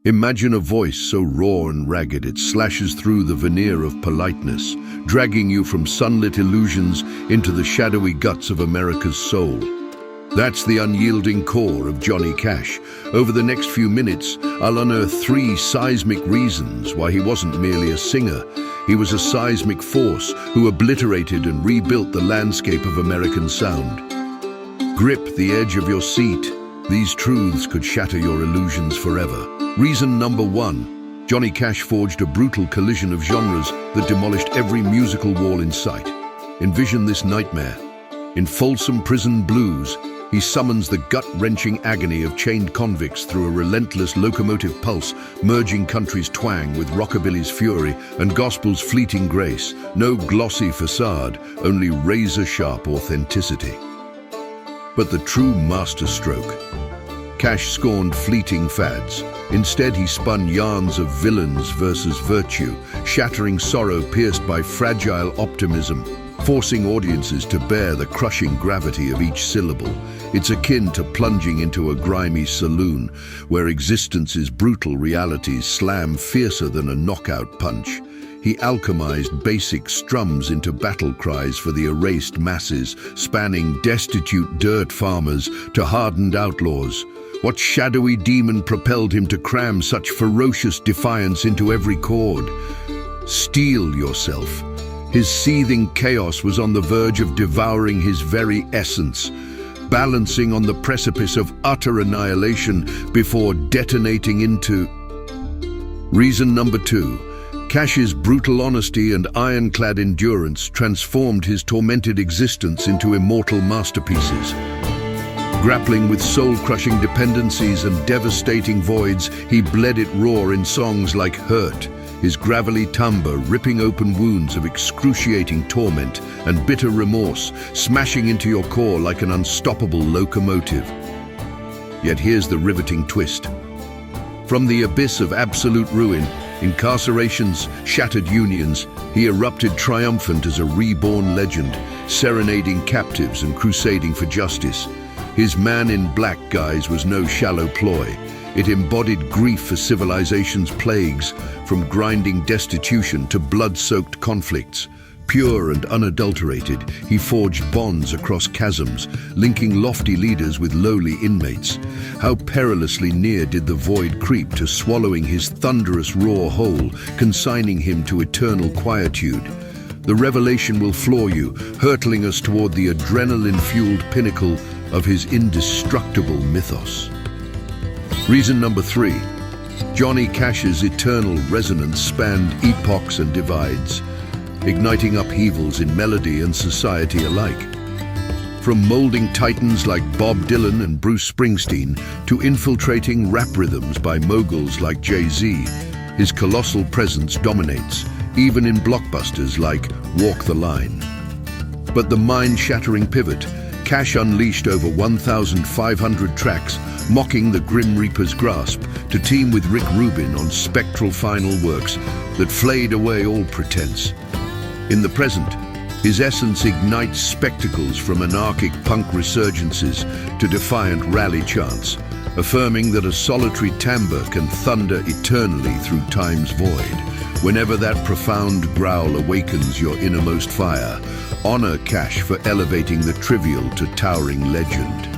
Imagine a voice so raw and ragged it slashes through the veneer of politeness, dragging you from sunlit illusions into the shadowy guts of America's soul. That's the unyielding core of Johnny Cash. Over the next few minutes, I'll unearth 3 seismic reasons why he wasn't merely a singer. He was a seismic force who obliterated and rebuilt the landscape of American sound. Grip the edge of your seat. These truths could shatter your illusions forever. Reason number 1. Johnny Cash forged a brutal collision of genres that demolished every musical wall in sight. Envision this nightmare. In Folsom Prison Blues, he summons the gut-wrenching agony of chained convicts through a relentless locomotive pulse, merging country's twang with rockabilly's fury and gospel's fleeting grace. No glossy facade, only razor-sharp authenticity. But the true masterstroke. Cash scorned fleeting fads. Instead, he spun yarns of villains versus virtue, shattering sorrow pierced by fragile optimism, forcing audiences to bear the crushing gravity of each syllable. It's akin to plunging into a grimy saloon, where existence's brutal realities slam fiercer than a knockout punch. He alchemized basic strums into battle cries for the erased masses, spanning destitute dirt farmers to hardened outlaws. What shadowy demon propelled him to cram such ferocious defiance into every chord? Steel yourself. His seething chaos was on the verge of devouring his very essence, balancing on the precipice of utter annihilation before detonating into... Reason number 2. Cash's brutal honesty and ironclad endurance transformed his tormented existence into immortal masterpieces. Grappling with soul-crushing dependencies and devastating voids, he bled it raw in songs like Hurt, his gravelly timbre ripping open wounds of excruciating torment, and bitter remorse, smashing into your core like an unstoppable locomotive. Yet here's the riveting twist. From the abyss of absolute ruin, incarcerations, shattered unions, he erupted triumphant as a reborn legend, serenading captives and crusading for justice. His man in black guise was no shallow ploy. It embodied grief for civilization's plagues, from grinding destitution to blood-soaked conflicts. Pure and unadulterated, he forged bonds across chasms, linking lofty leaders with lowly inmates. How perilously near did the void creep to swallowing his thunderous raw whole, consigning him to eternal quietude. The revelation will floor you, hurtling us toward the adrenaline-fueled pinnacle of his indestructible mythos. Reason number 3. Johnny Cash's eternal resonance spanned epochs and divides, igniting upheavals in melody and society alike. From molding titans like Bob Dylan and Bruce Springsteen to infiltrating rap rhythms by moguls like Jay-Z, his colossal presence dominates, even in blockbusters like Walk the Line. But the mind-shattering pivot, Cash unleashed over 1,500 tracks, mocking the Grim Reaper's grasp, to team with Rick Rubin on spectral final works that flayed away all pretense. In the present, his essence ignites spectacles from anarchic punk resurgences to defiant rally chants, affirming that a solitary timbre can thunder eternally through time's void. Whenever that profound growl awakens your innermost fire, honor Cash for elevating the trivial to towering legend.